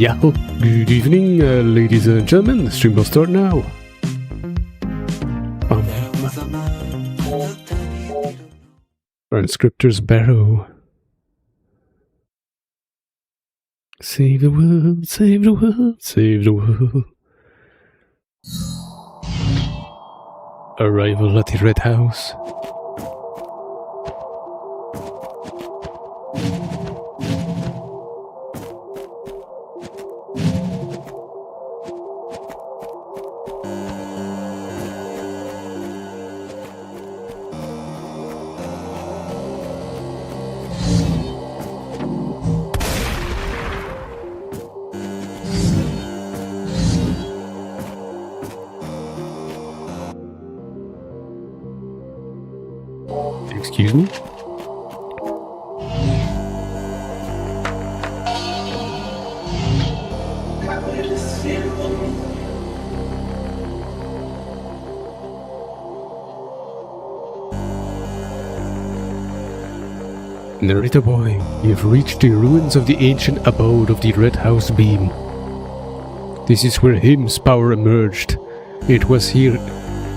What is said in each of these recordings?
Yahoo! Good evening, ladies and gentlemen. The stream will start now. Transcriptors Barrow. Save the world, save the world, save the world. Arrival at the Red House. Excuse me? Narita boy, you've reached the ruins of the ancient abode of the Red House Beam. This is where Him's power emerged. It was here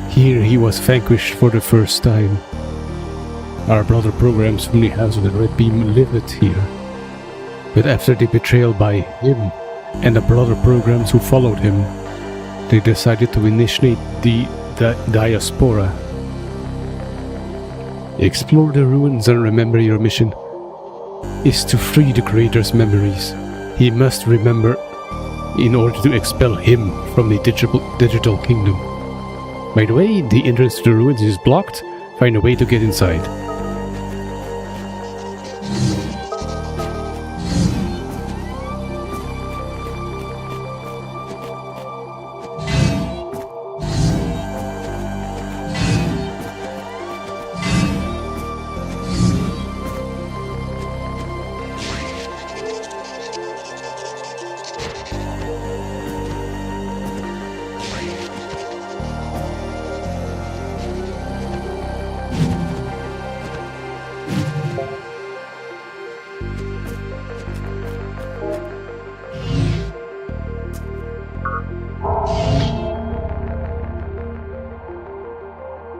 he was vanquished for the first time. Our brother programs only House of the Red Beam lived here. But after the betrayal by him and the brother programs who followed him, they decided to initiate the diaspora. Explore the ruins and remember your mission is to free the creator's memories. He must remember in order to expel him from the digital kingdom. By the way, the entrance to the ruins is blocked. Find a way to get inside.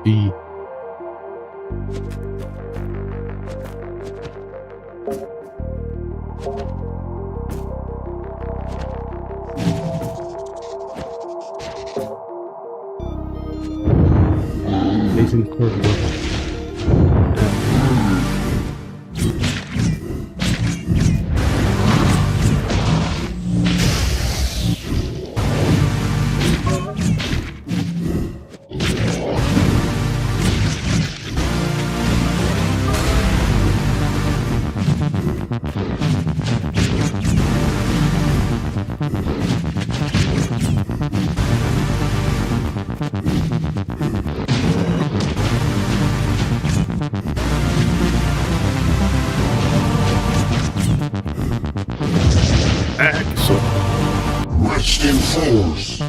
B. Facing corridor. Rest in force.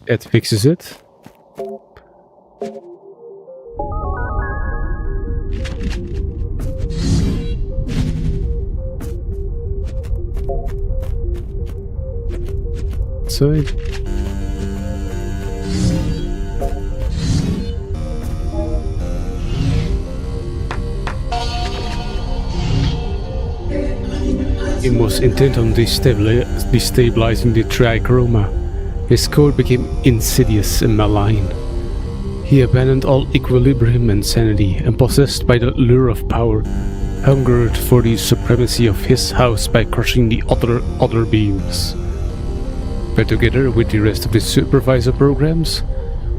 It fixes it. Side. He was intent on destabilizing the trichroma. His code became insidious and malign. He abandoned all equilibrium and sanity, and possessed by the lure of power, hungered for the supremacy of his house by crushing the other beams. But together with the rest of the supervisor programs,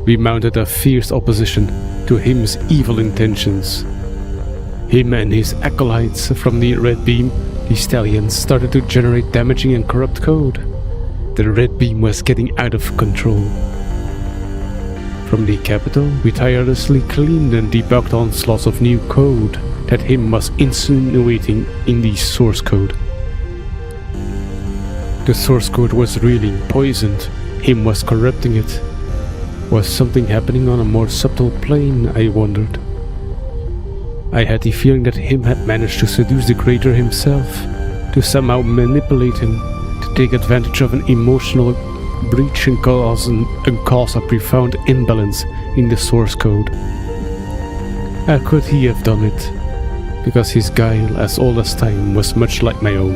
we mounted a fierce opposition to him's evil intentions. Him and his acolytes from the Red Beam, the Stallions, started to generate damaging and corrupt code. The Red Beam was getting out of control. From the capital, we tirelessly cleaned and debugged onslaughts of new code that him was insinuating in the source code. The source code was really poisoned. Him was corrupting it. Was something happening on a more subtle plane, I wondered. I had the feeling that him had managed to seduce the creator himself, to somehow manipulate him, to take advantage of an emotional breach and cause a profound imbalance in the source code. How could he have done it? Because his guile, as old as time, was much like my own.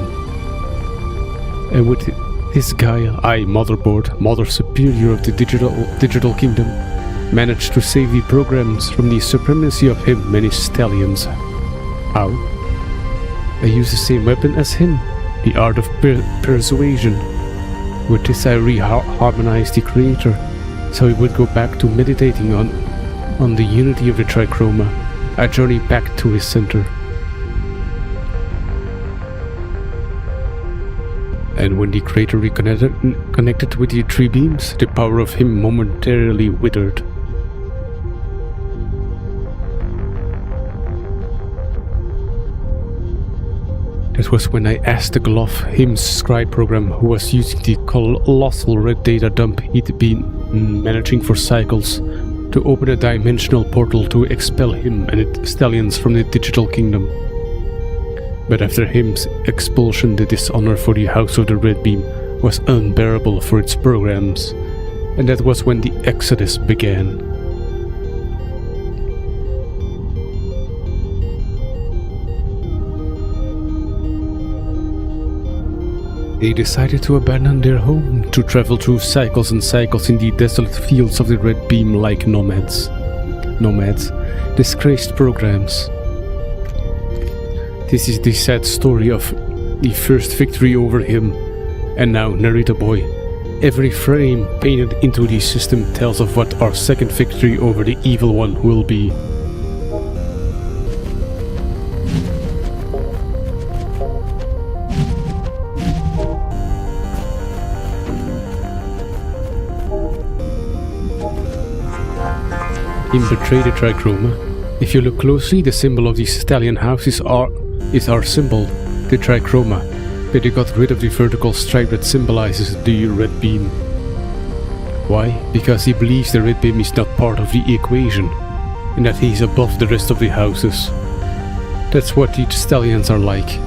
And with this guile, I, Motherboard, Mother Superior of the Digital Kingdom, managed to save the programs from the supremacy of him and his Stallions. How? I used the same weapon as him, the art of persuasion. With this I reharmonized the creator, so he would go back to meditating on the unity of the Trichroma, a journey back to his center. And when the creator reconnected with the three beams, the power of him momentarily withered. That was when I asked the Glove, him's scribe program, who was using the colossal red data dump he'd been managing for cycles, to open a dimensional portal to expel him and its Stallions from the Digital Kingdom. But after him's expulsion, the dishonor for the House of the Red Beam was unbearable for its programs, and that was when the exodus began. They decided to abandon their home, to travel through cycles and cycles in the desolate fields of the Red Beam like nomads. Nomads, disgraced programs. This is the sad story of the first victory over him, and now, Narita boy, every frame painted into the system tells of what our second victory over the evil one will be. In Betray the Trichroma, if you look closely, the symbol of the Stallion House is our symbol, the Trichroma, but they got rid of the vertical stripe that symbolizes the Red Beam. Why? Because he believes the Red Beam is not part of the equation, and that he is above the rest of the houses. That's what the Stallions are like.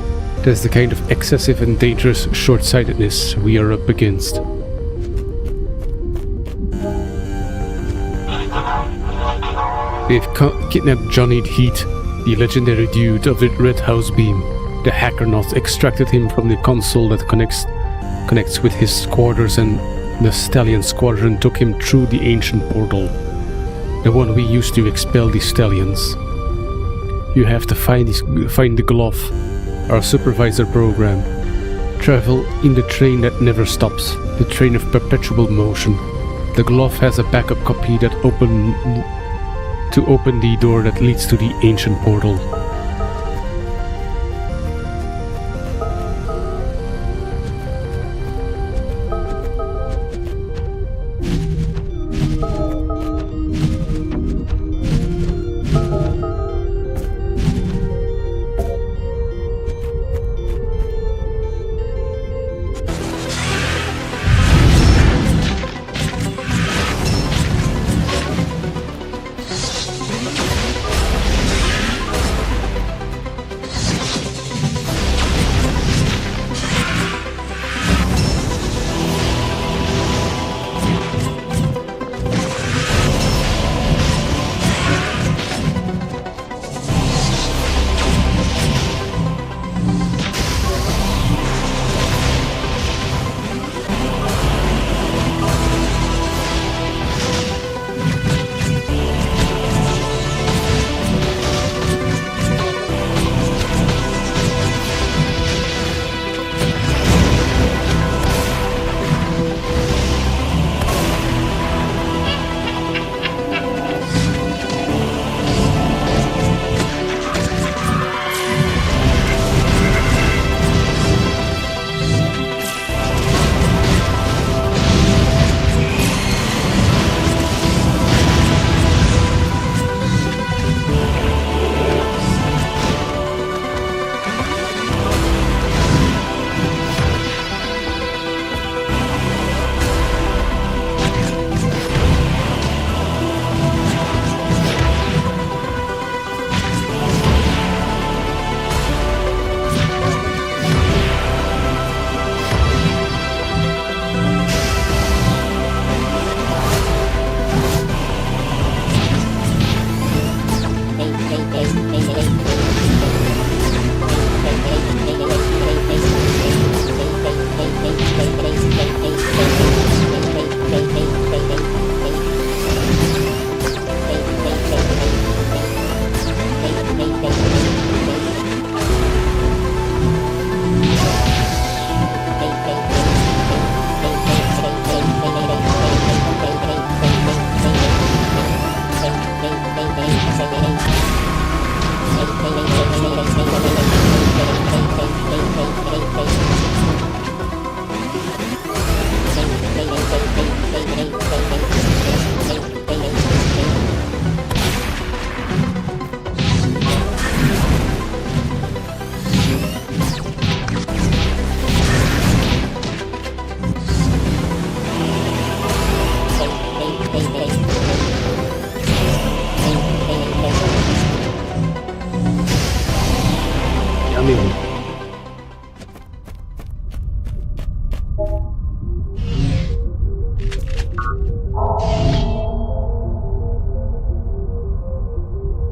That's the kind of excessive and dangerous short-sightedness we are up against. They've kidnapped Johnny Heat, the legendary dude of the Red House Beam. The hacker not extracted him from the console that connects with his quarters, and the Stallion Squadron took him through the ancient portal, the one we used to expel the Stallions. You have to find the Glove, our supervisor program. Travel in the train that never stops, the train of perpetual motion. The Glove has a backup copy that open the door that leads to the ancient portal.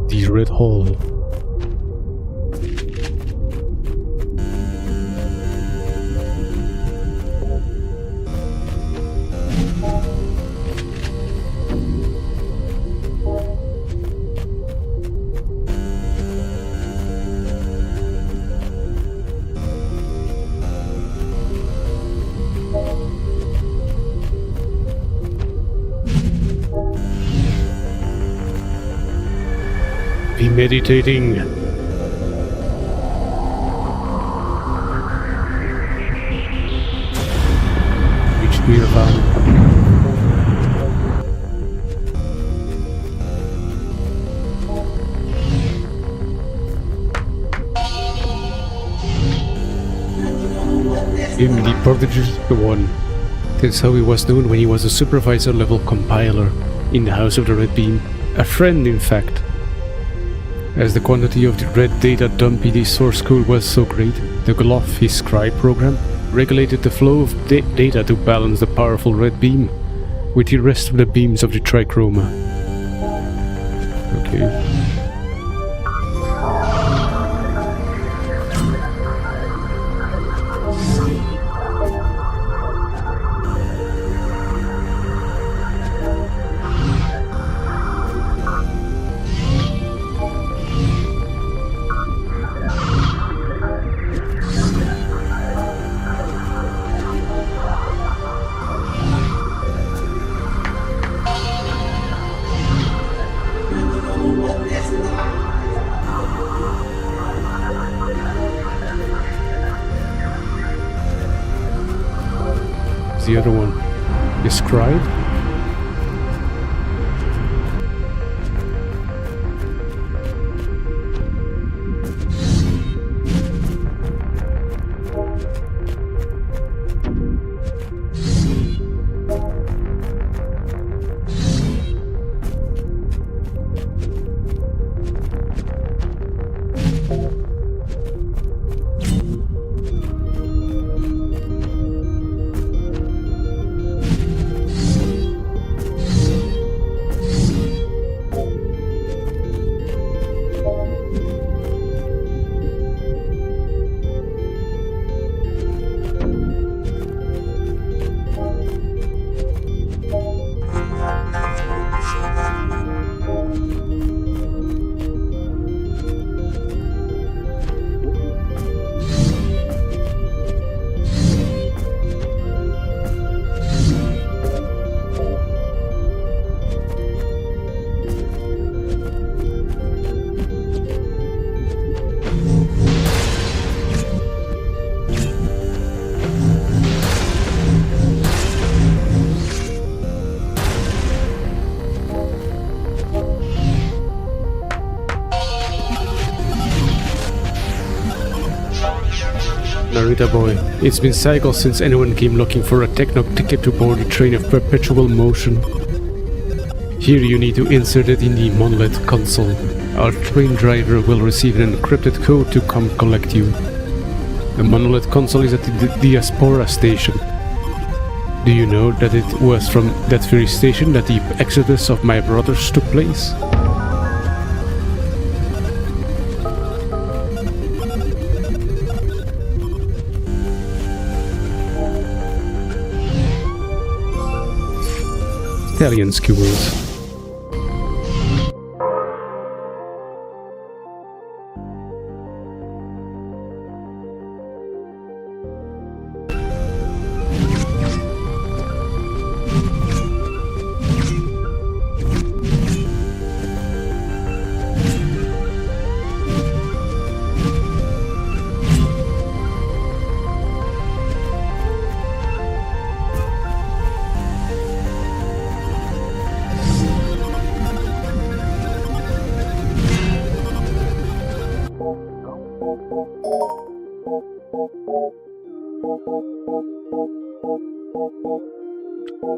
The Red Hall. Be meditating. Reach Nirvana. Him, the prodigy, the one. That's how he was known when he was a supervisor level compiler in the House of the Red Beam. A friend, in fact. As the quantity of the red data dumped in his source code was so great, the Gloff, his scribe program, regulated the flow of data to balance the powerful red beam with the rest of the beams of the trichroma. Okay. The other one, the scribe. Narita boy, it's been cycles since anyone came looking for a techno ticket to board a train of perpetual motion. Here you need to insert it in the monolith console. Our train driver will receive an encrypted code to come collect you. The monolith console is at the Diaspora station. Do you know that it was from that very station that the exodus of my brothers took place? Italian skewers.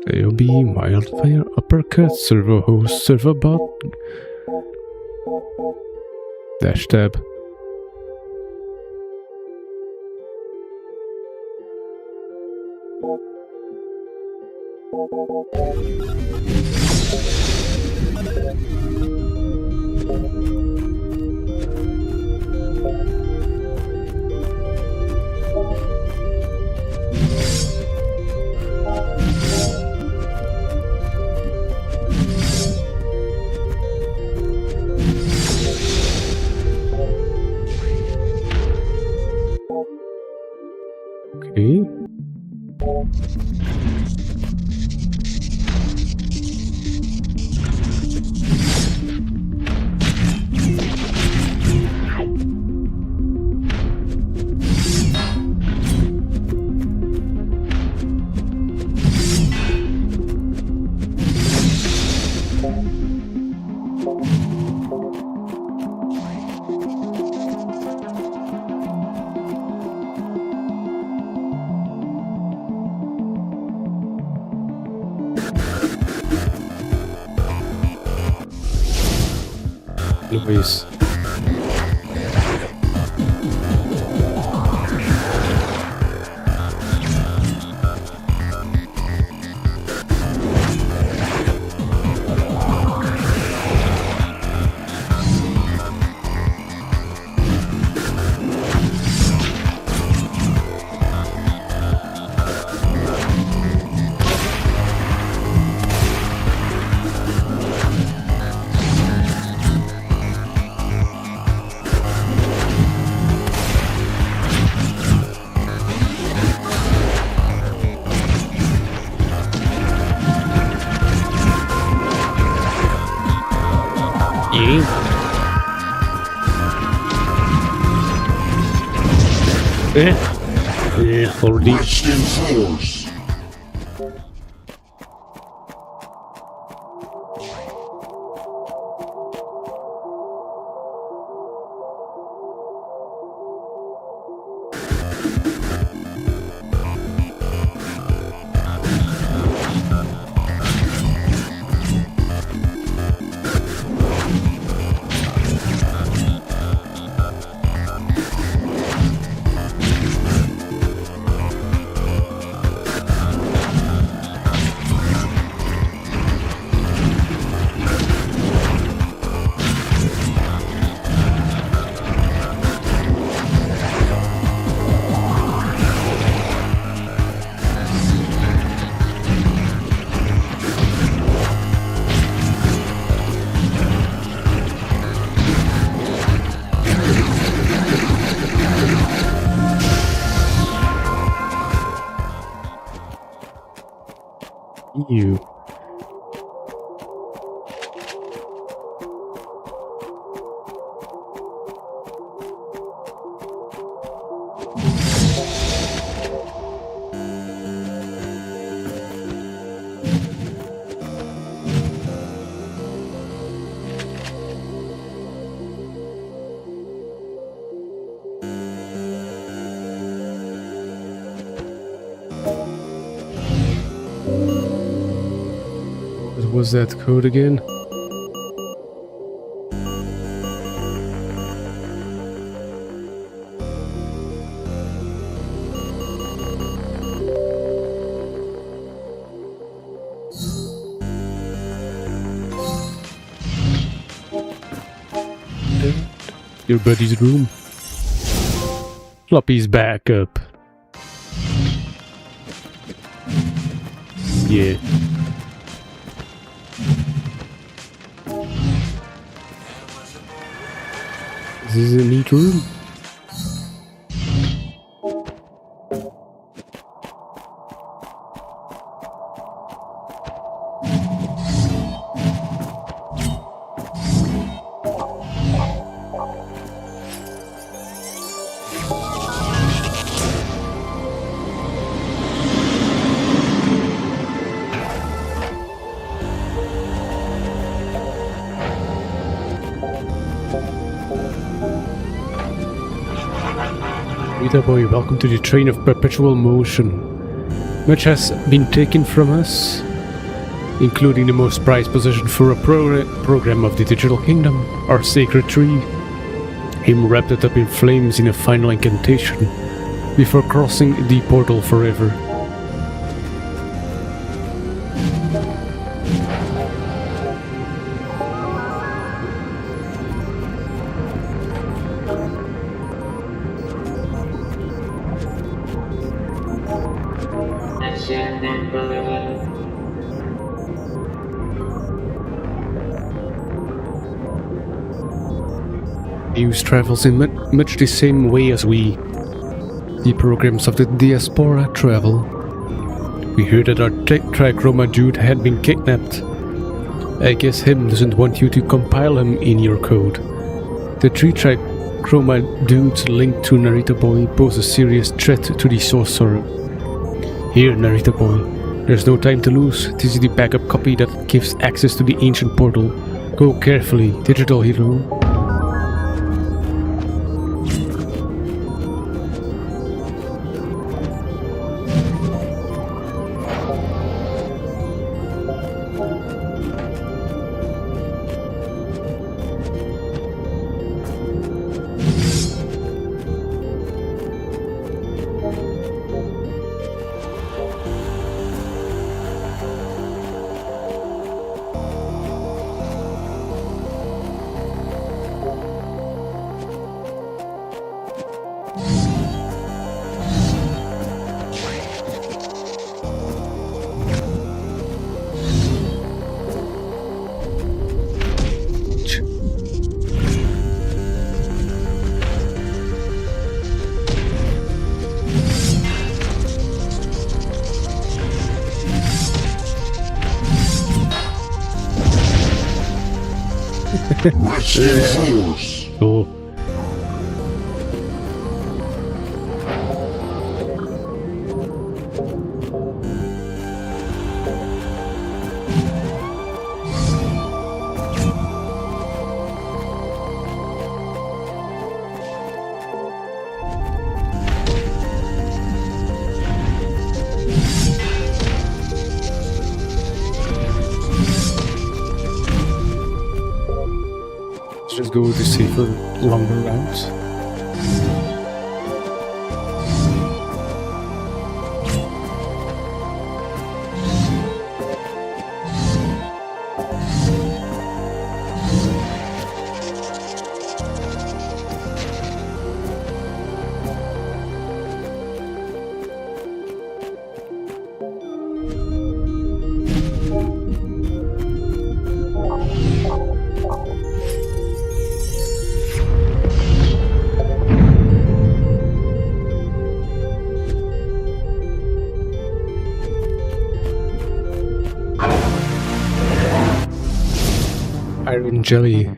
AOB, wildfire, uppercut, server host, server bot, dash tab. Okay. Nice. Already. Rest in force. You. What was that code again? Your buddy's room. Floppy's back up. Yeah. This is a neat room. Narita boy, welcome to the train of perpetual motion. Much has been taken from us, including the most prized possession for a program of the digital kingdom, our sacred tree. Him wrapped it up in flames in a final incantation, before crossing the portal forever. News travels in much the same way as we. The programs of the diaspora travel. We heard that our trichroma dude had been kidnapped. I guess him doesn't want you to compile him in your code. The three trichroma dudes linked to Narita boy pose a serious threat to the sorcerer. Here, Narita boy, there's no time to lose. This is the backup copy that gives access to the ancient portal. Go carefully, digital hero. Oh. Just go the safer, longer route. Iron jelly.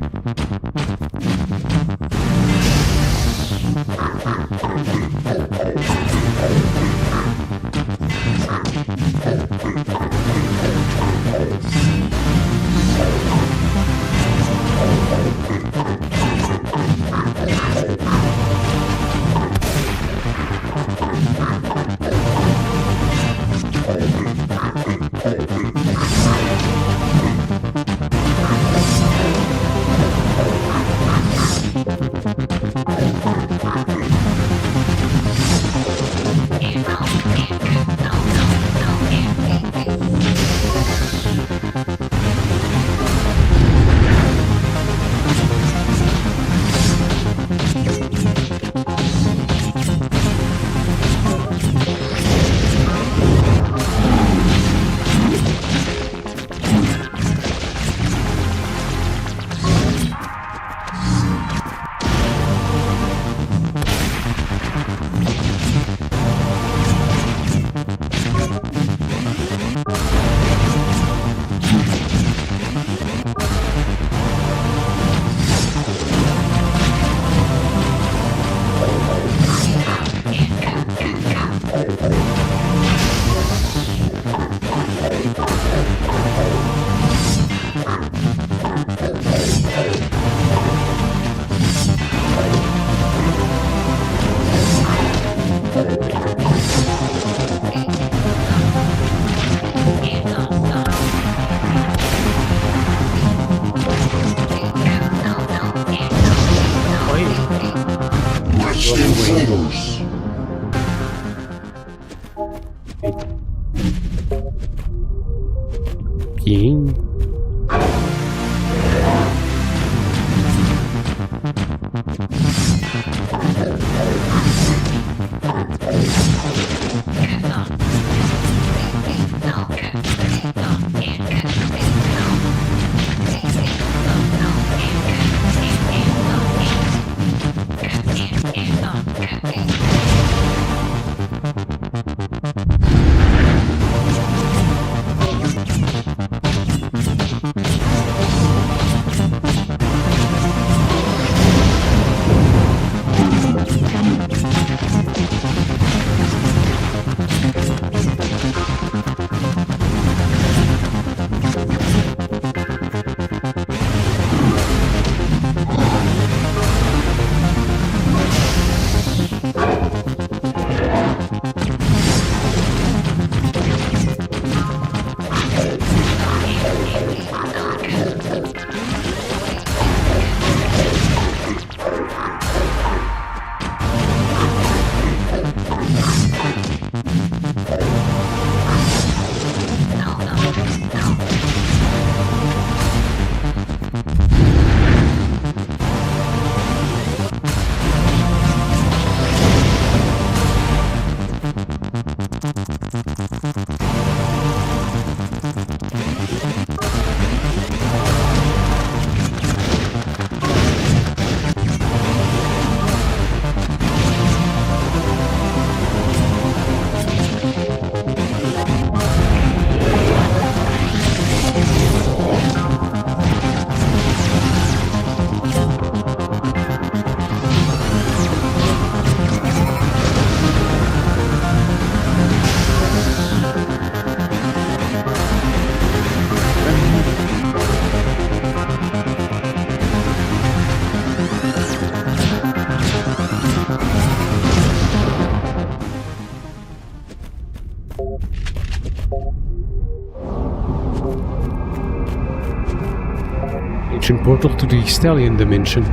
dimension portal to the Stallion dimension.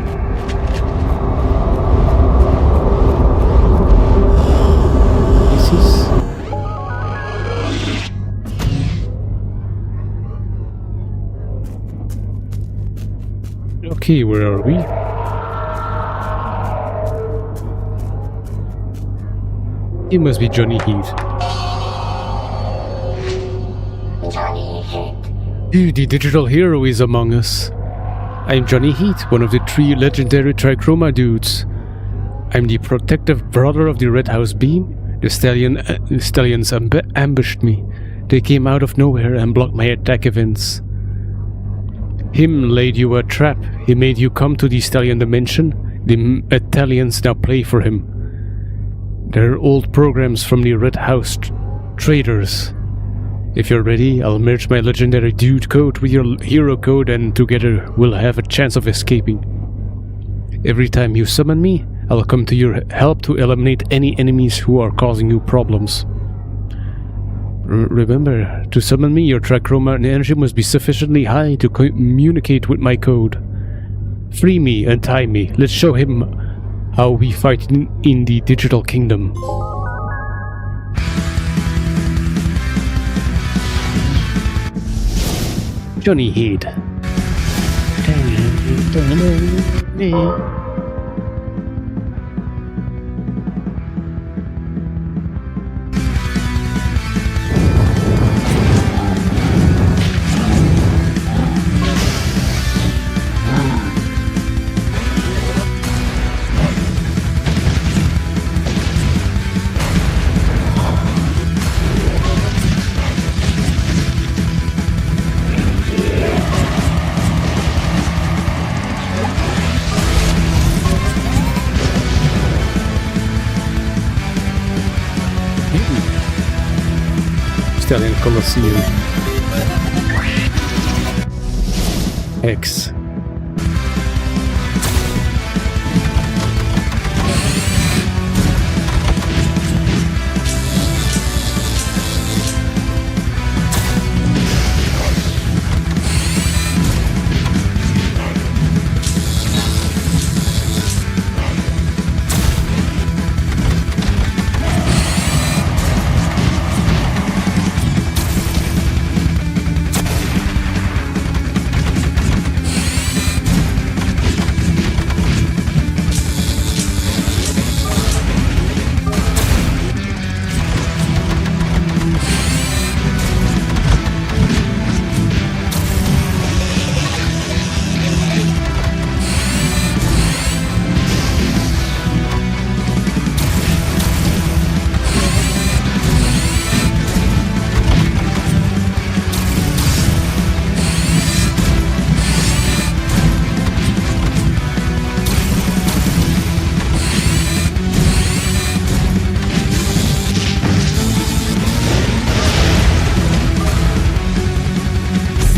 This is... Okay, where are we? It must be Johnny Heat. Johnny Heat. The digital hero is among us. I'm Johnny Heat, one of the 3 legendary Trichroma dudes. I'm the protective brother of the Red House Beam. The Stallions ambushed me. They came out of nowhere and blocked my attack events. Him laid you a trap. He made you come to the Stallion dimension. The Italians now play for him. They're old programs from the Red House traders. If you're ready, I'll merge my legendary dude code with your hero code and together we'll have a chance of escaping. Every time you summon me, I'll come to your help to eliminate any enemies who are causing you problems. Remember, to summon me, your Trichroma energy must be sufficiently high to communicate with my code. Free me, untie me, let's show him how we fight in the digital kingdom. Johnny Heat. Stallion Colosseum. X.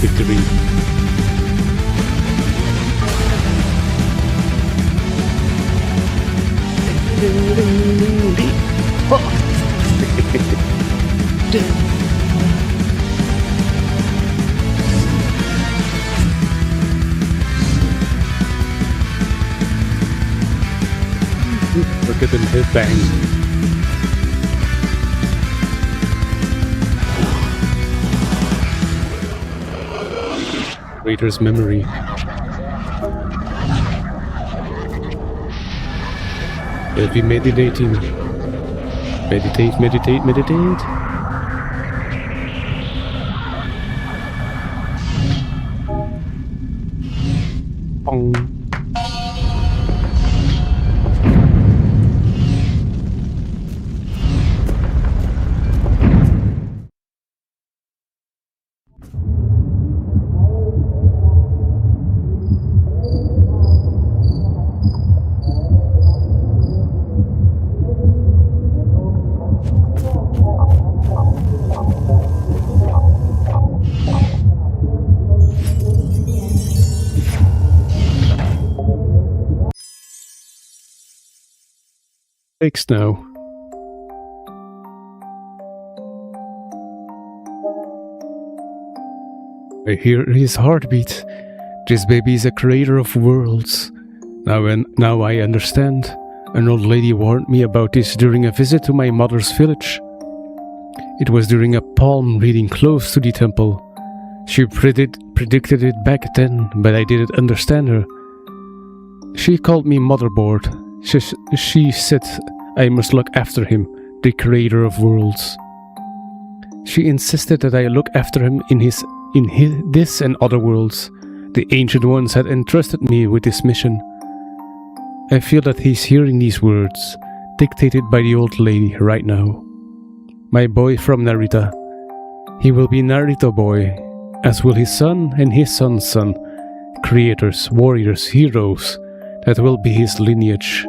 Victory. Look at them headbang. Waiter's memory. They'll be meditating. Meditate, meditate, meditate. Pong. Fixed now. I hear his heartbeat. This baby is a creator of worlds. Now I understand. An old lady warned me about this during a visit to my mother's village. It was during a palm reading close to the temple. She predicted it back then, but I didn't understand her. She called me motherboard. She said I must look after him, the creator of worlds. She insisted that I look after him in this and other worlds. The Ancient Ones had entrusted me with this mission. I feel that he's hearing these words, dictated by the old lady right now. My boy from Narita. He will be Narita boy, as will his son and his son's son. Creators, warriors, heroes. That will be his lineage.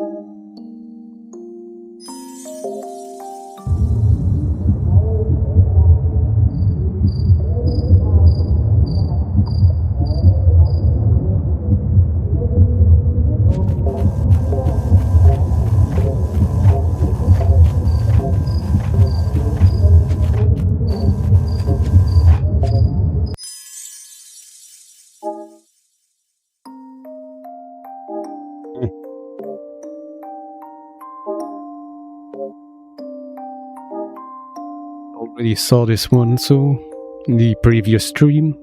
Already saw this one, so in the previous stream.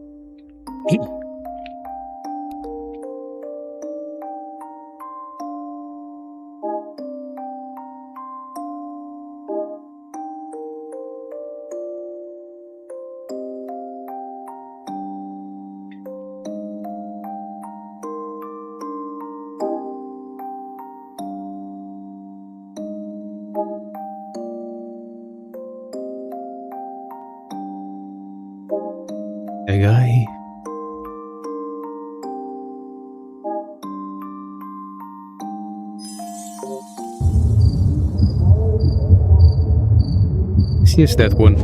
A guy. Yes, that one.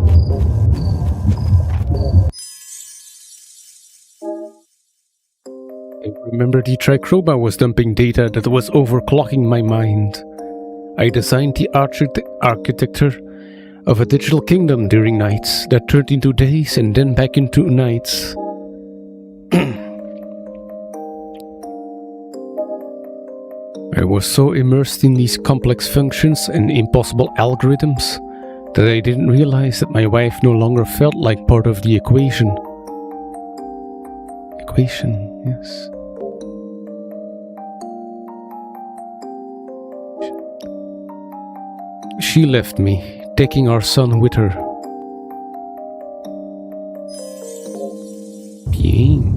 I remember the Tricroba was dumping data that was overclocking my mind. I designed the architecture of a digital kingdom during nights that turned into days and then back into nights. I was so immersed in these complex functions and impossible algorithms that I didn't realize that my wife no longer felt like part of the equation. Equation, yes. She left me, taking our son with her. Bien.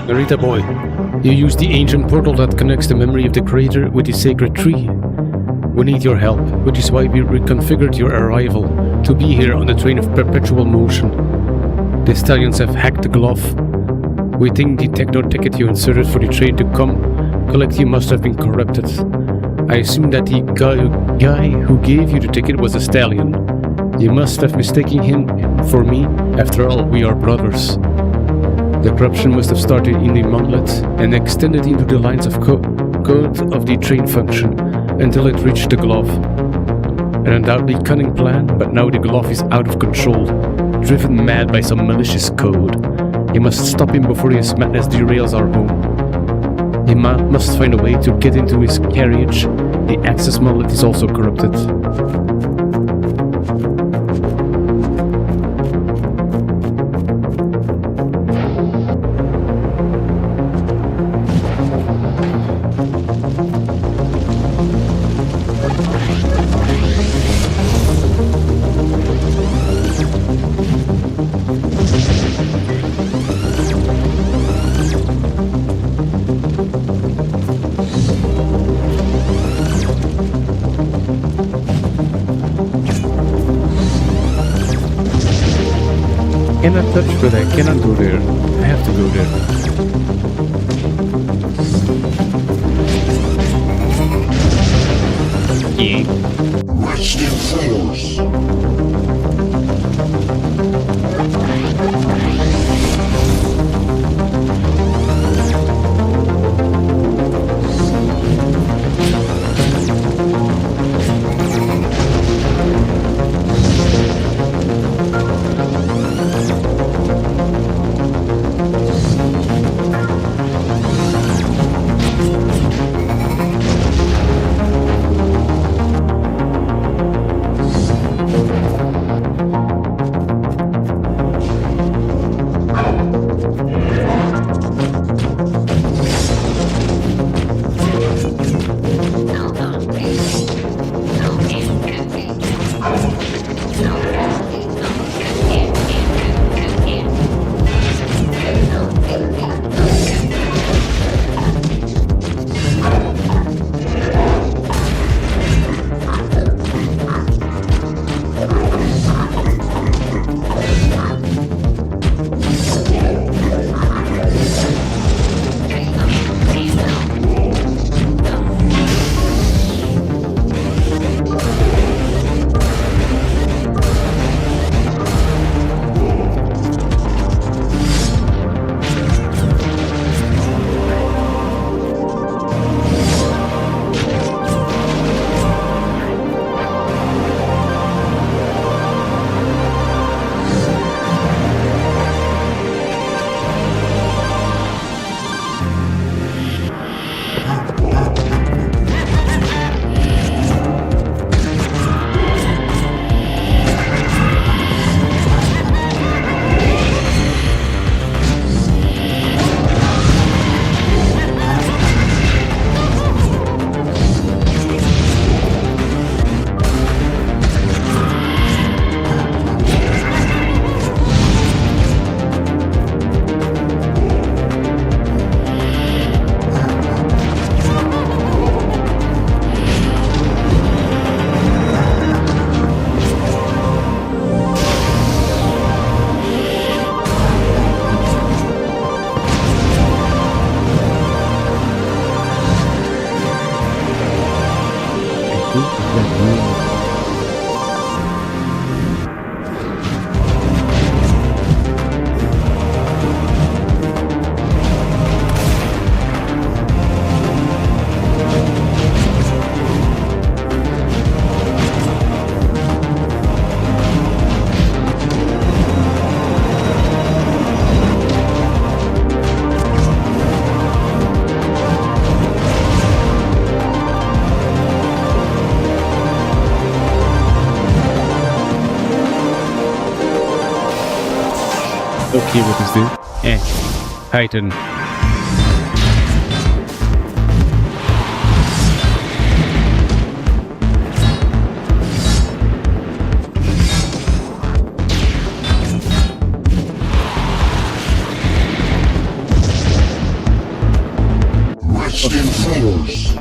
Narita boy, you use the ancient portal that connects the memory of the creator with the sacred tree. We need your help, which is why we reconfigured your arrival to be here on the train of perpetual motion. The stallions have hacked the glove. We think the techno ticket you inserted for the train to come collect you must have been corrupted. I assume that the guy who gave you the ticket was a stallion. You must have mistaken him for me. After all, we are brothers. The corruption must have started in the monolith and extended into the lines of code of the train function until it reached the glove. An undoubtedly cunning plan, but now the glove is out of control, driven mad by some malicious code. You must stop him before his madness derails our home. He must find a way to get into his carriage. The access monolith is also corrupted. I cannot touch, but I cannot go there. I have to go there. Yeah. Okay, what is this? Titan. Rest in peace.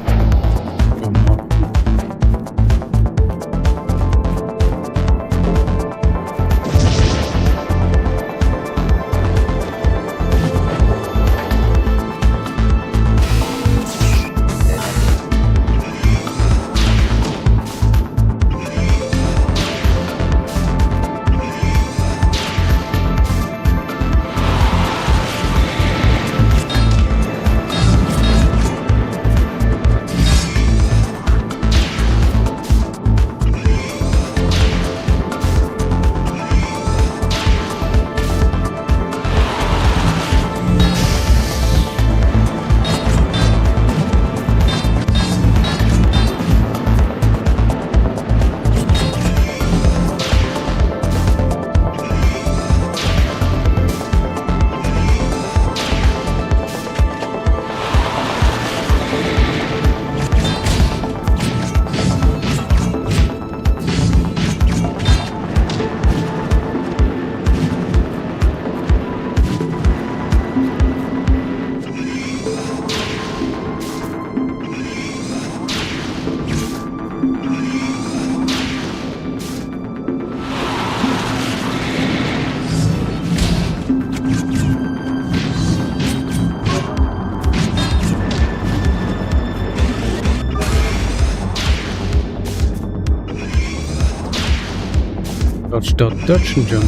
Dodge, dodge, dodge and jump.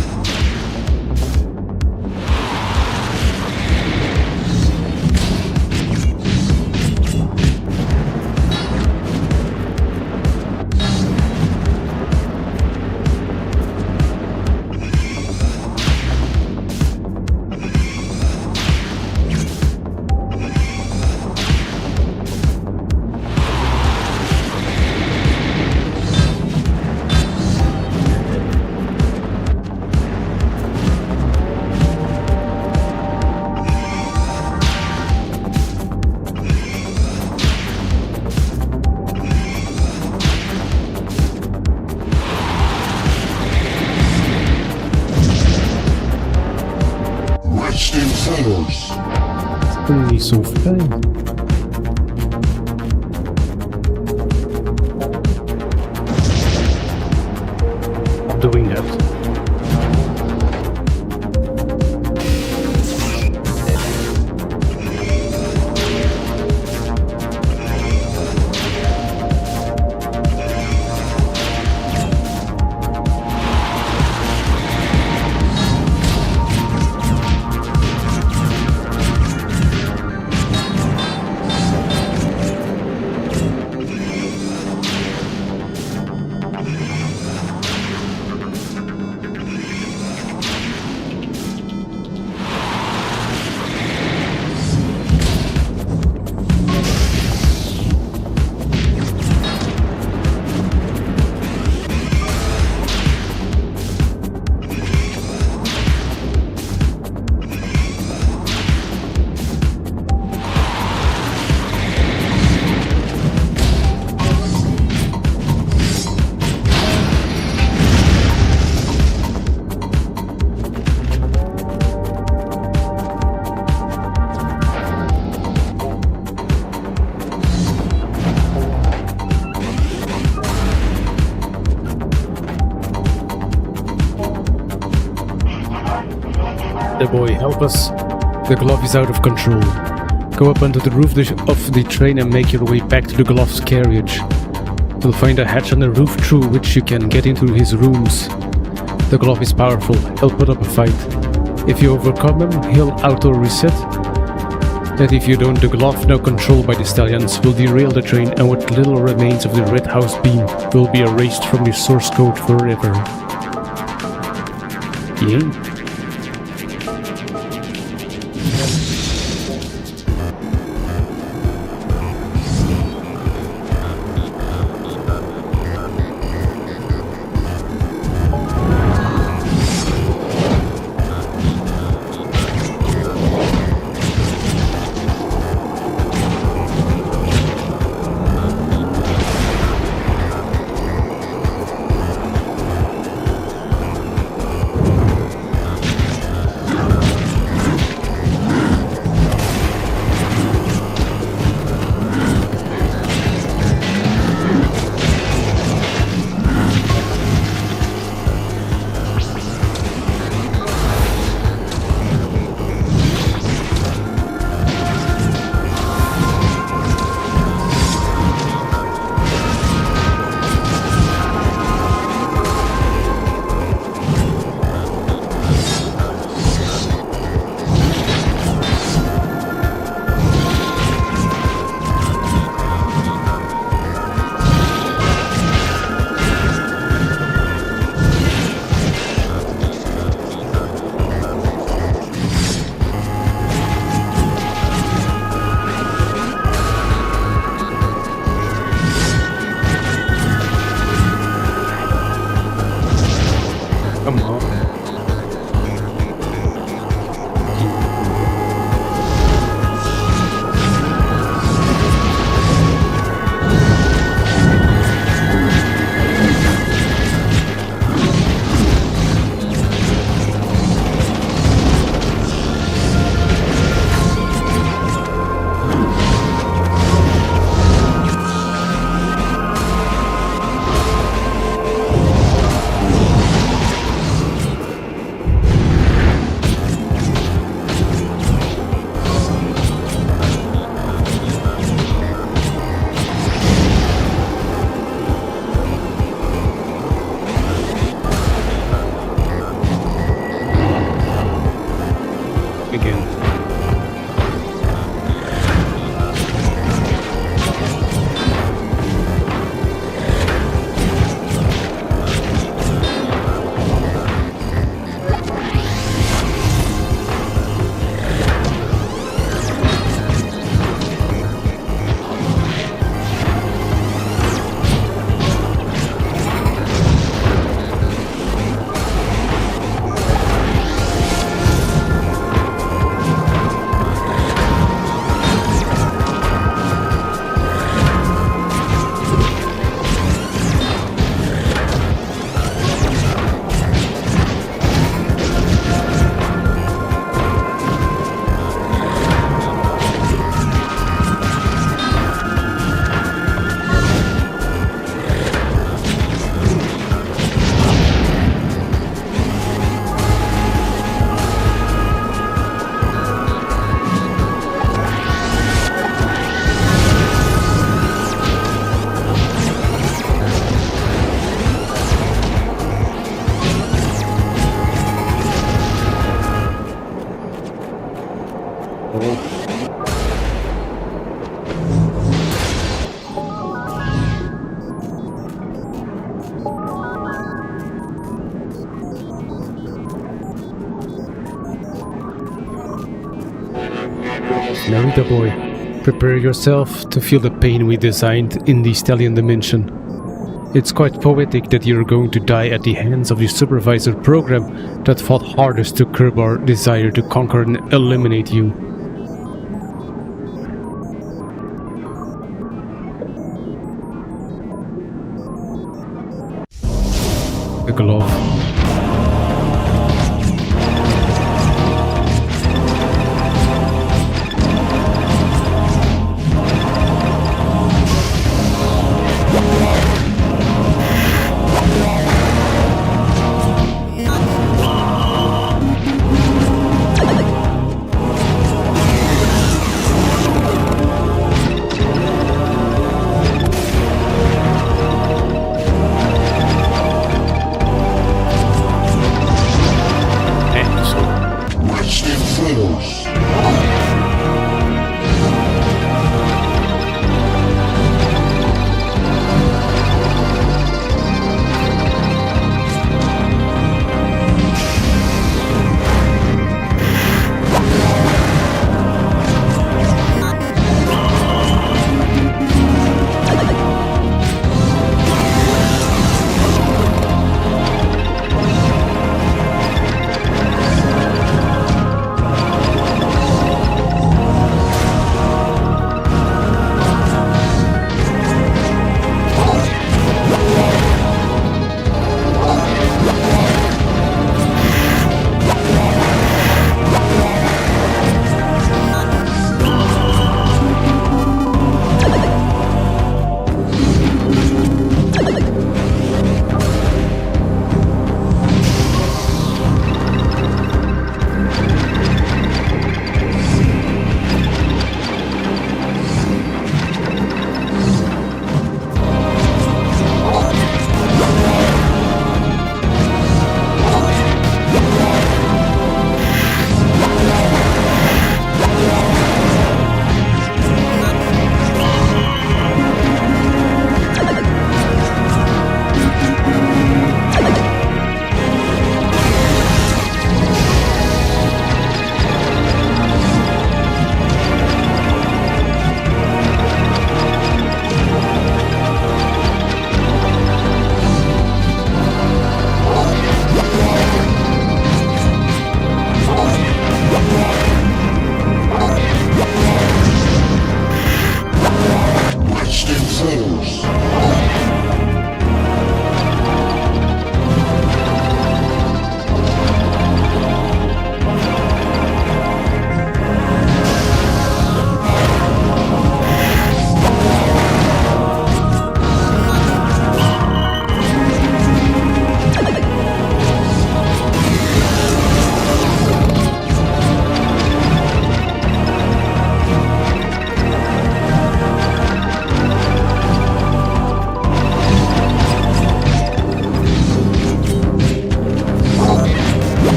Rest in feathers. Only so fine. Doing that. The boy, help us. The glove is out of control. Go up onto the roof of the train and make your way back to the glove's carriage. You'll find a hatch on the roof through which you can get into his rooms. The glove is powerful. He'll put up a fight. If you overcome him, he'll auto-reset. And if you don't, the glove, now controlled by the stallions, will derail the train, and what little remains of the red house beam will be erased from the source code forever. Yeah. again. Narita boy, prepare yourself to feel the pain we designed in the Stellian dimension. It's quite poetic that you're going to die at the hands of the supervisor program that fought hardest to curb our desire to conquer and eliminate you. The glove.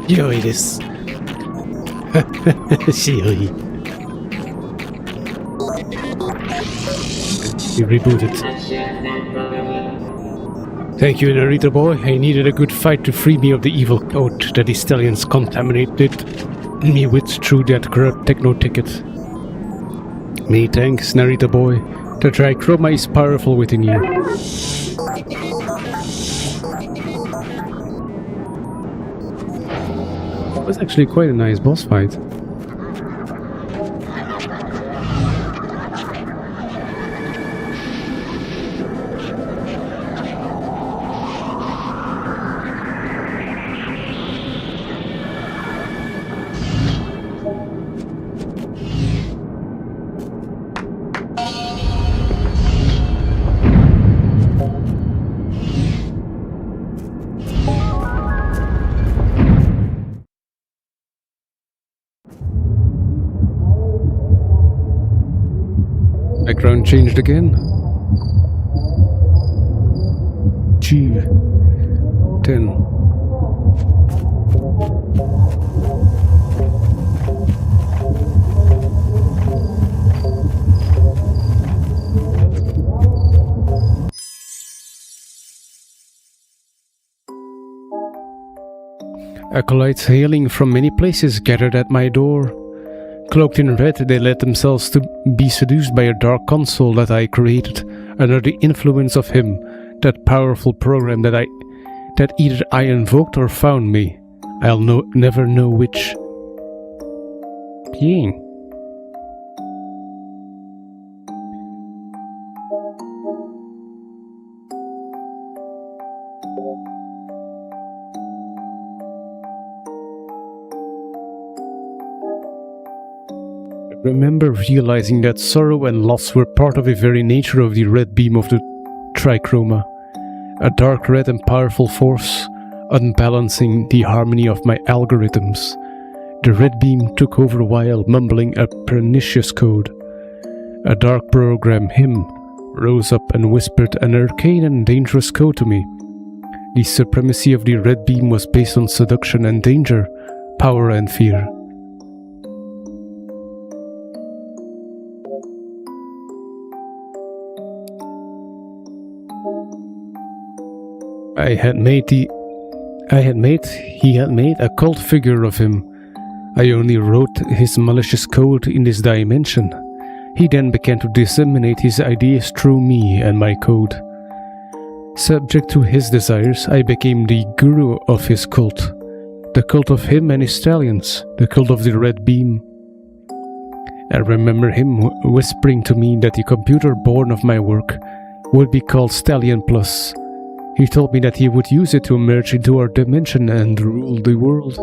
良いです。強い。You rebooted. Thank you, Narita boy. I needed a good fight to free me of the evil code that the stallions contaminated me with through that corrupt techno ticket. Many thanks, Narita boy. The Trichroma is powerful within you. It was actually quite a nice boss fight. Background changed again. 2, 10. Acolytes hailing from many places gathered at my door. Cloaked in red, they let themselves to be seduced by a dark console that I created, under the influence of him, that powerful program that either I invoked or found me. I'll never know which. Being. I remember realizing that sorrow and loss were part of the very nature of the red beam of the Trichroma, a dark red and powerful force, unbalancing the harmony of my algorithms. The red beam took over while mumbling a pernicious code. A dark program, him, rose up and whispered an arcane and dangerous code to me. The supremacy of the red beam was based on seduction and danger, power and fear. He had made a cult figure of him. I only wrote his malicious code in this dimension. He then began to disseminate his ideas through me and my code. Subject to his desires, I became the guru of his cult. The cult of him and his stallions, the cult of the red beam. I remember him whispering to me that the computer born of my work would be called Stallion Plus. He told me that he would use it to emerge into our dimension and rule the world.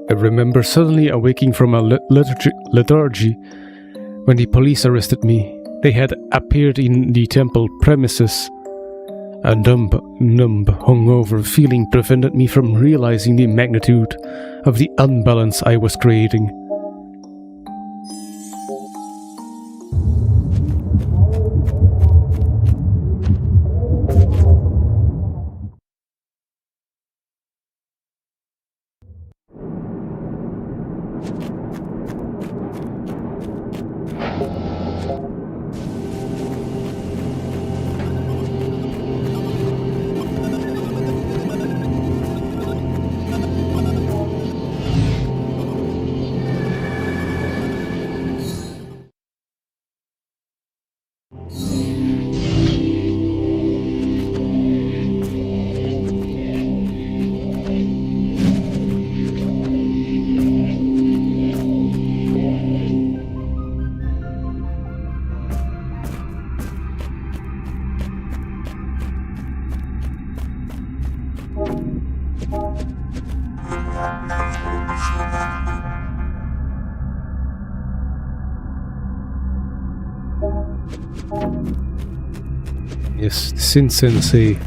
I remember suddenly awaking from a lethargy when the police arrested me. They had appeared in the temple premises. A numb, hungover feeling prevented me from realizing the magnitude of the unbalance I was creating. Yes, Sin Sensei.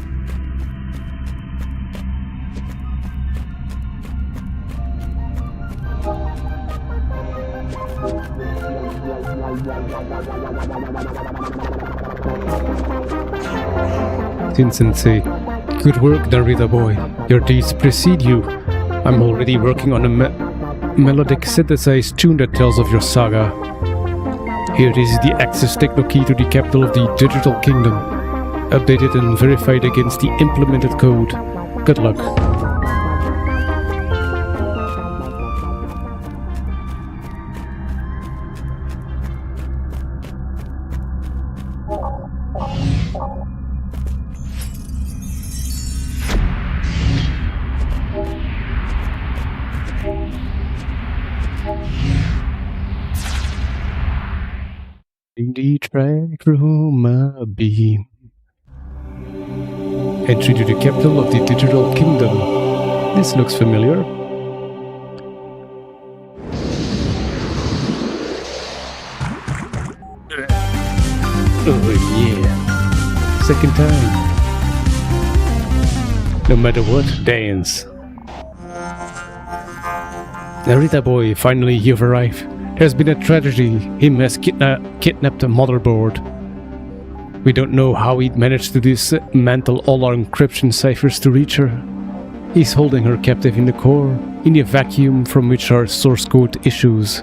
Decency. Good work, Narita boy. Your deeds precede you. I'm already working on a melodic synthesized tune that tells of your saga. Here is the access techno key to the capital of the digital kingdom. Updated and verified against the implemented code. Good luck. In the track room beam. Entry to the capital of the digital kingdom. This looks familiar. Oh yeah. Second time. No matter what, dance. Narita boy, finally you've arrived. There's been a tragedy. Him has kidnapped a motherboard. We don't know how he managed to dismantle all our encryption ciphers to reach her. He's holding her captive in the core, in the vacuum from which our source code issues.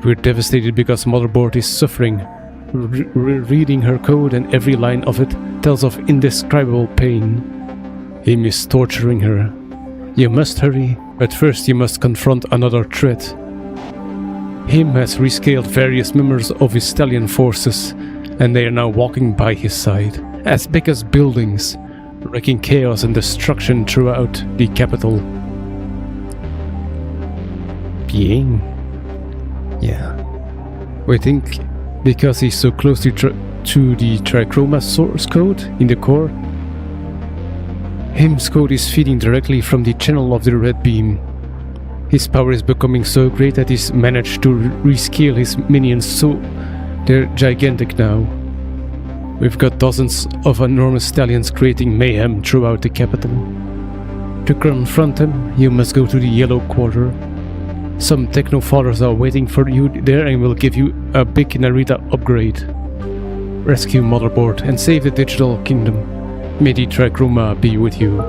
We're devastated because motherboard is suffering. Reading her code and every line of it tells of indescribable pain. Him is torturing her. You must hurry, but first you must confront another threat. Him has rescaled various members of his stallion forces, and they are now walking by his side, as big as buildings, wreaking chaos and destruction throughout the capital. Bien. Yeah. We think because he's so close to the Trichroma source code in the core, Him's code is feeding directly from the channel of the red beam. His power is becoming so great that he's managed to rescale his minions so they're gigantic now. We've got dozens of enormous stallions creating mayhem throughout the capital. To confront them, you must go to the Yellow Quarter. Some techno fathers are waiting for you there and will give you a big Narita upgrade. Rescue Motherboard and save the digital kingdom. May the Trichroma be with you.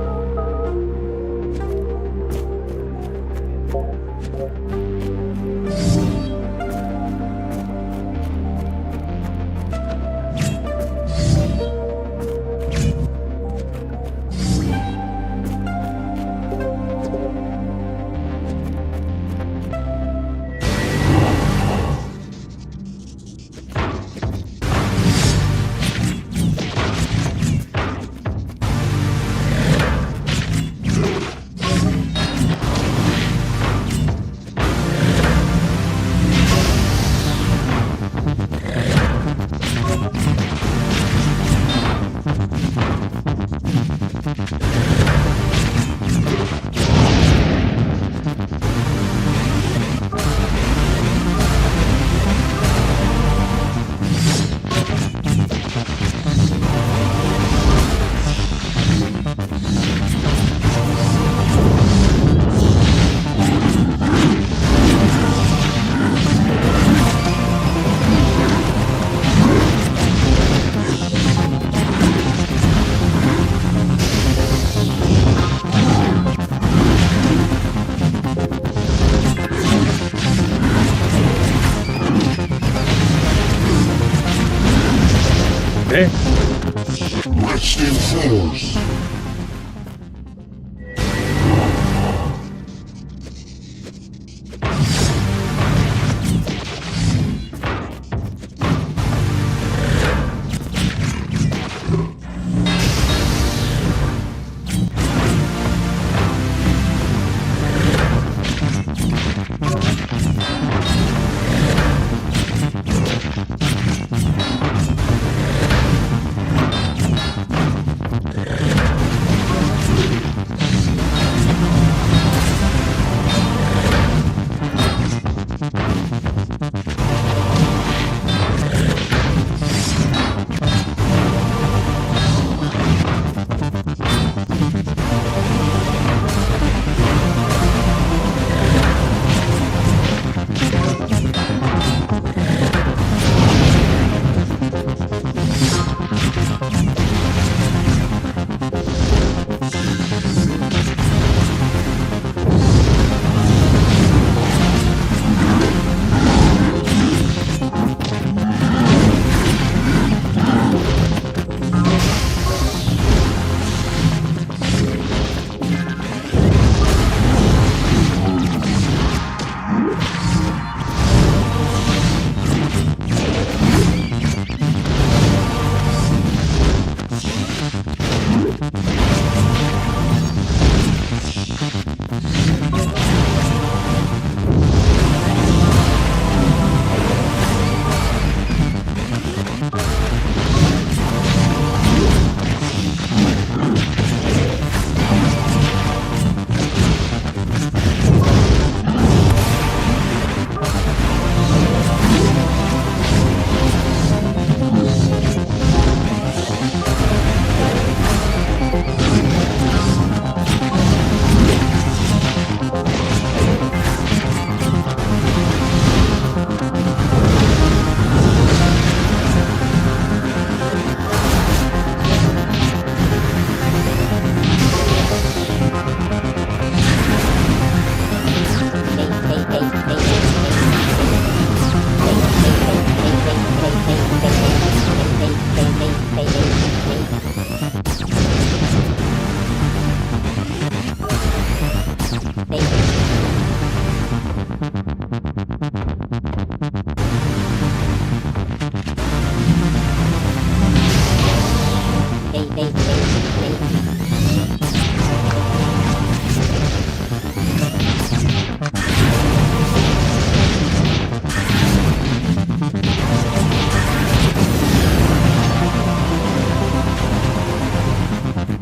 Rest in force.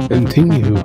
Continue.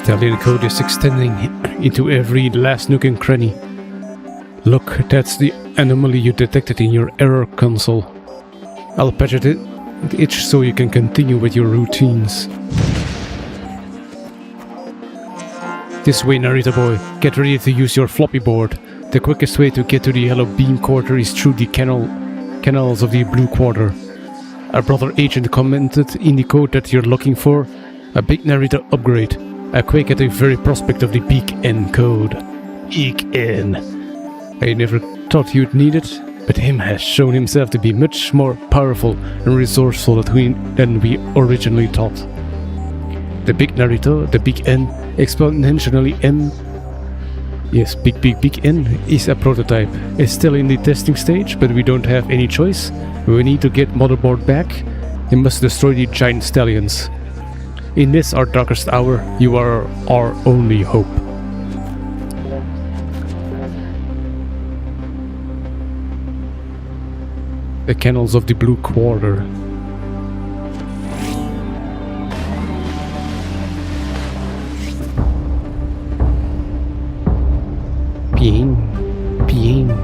The little code is extending into every last nook and cranny. Look, that's the anomaly you detected in your error console. I'll patch it itch so you can continue with your routines. This way, Narita boy. Get ready to use your floppy board. The quickest way to get to the yellow beam quarter is through the canals of the blue quarter. Our brother agent commented in the code that you're looking for a big Narita upgrade. I quake at the very prospect of the Big N code. Big N. I never thought you'd need it, but him has shown himself to be much more powerful and resourceful than we originally thought. The Big Narita, the Big N, exponentially N. Yes, Big N is a prototype. It's still in the testing stage, but we don't have any choice. We need to get Motherboard back. We must destroy the giant stallions. In this, our darkest hour, you are our only hope. The canals of the blue quarter. Bien.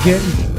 Again.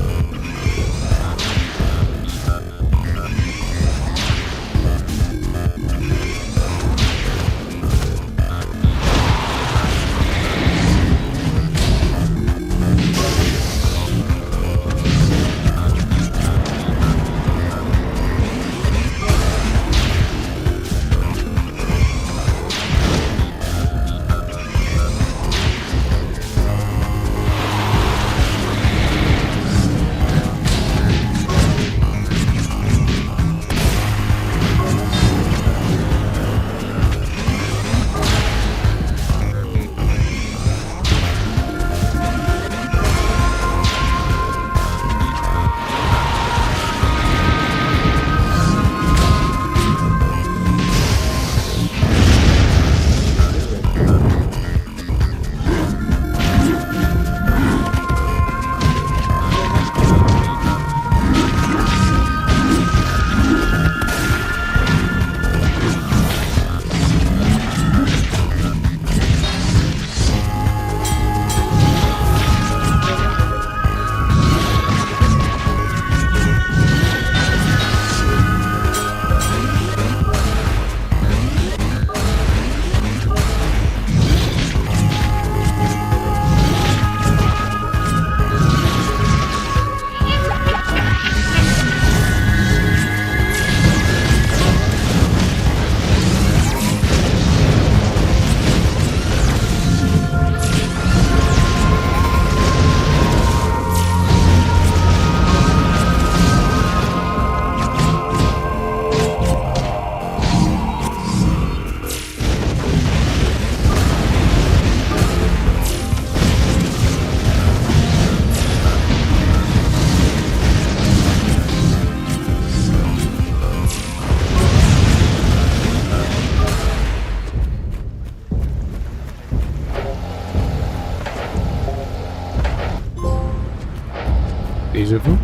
visible.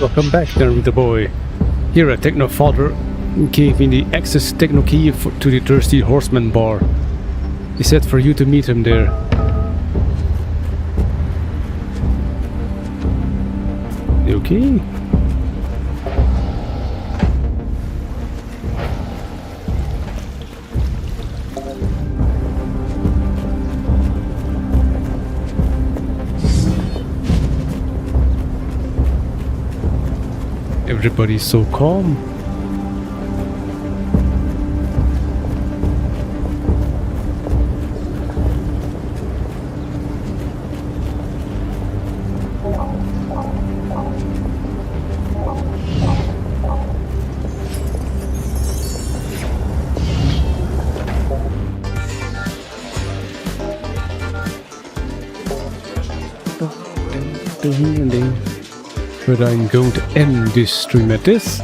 Welcome back, Narita boy. Here at Techno Father gave me the access techno key to the Thirsty Horseman bar. He said for you to meet him there. Okay. Everybody's so calm. But I'm going to end this stream at this.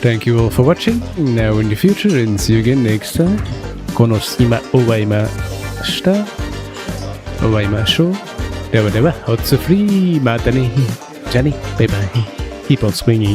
Thank you all for watching, now in the future, and see you again next time. この隙間終わりました。終わりましょう。ではでは、ホッツフリー、またね。じゃあね、バイバイ。Keep on swinging.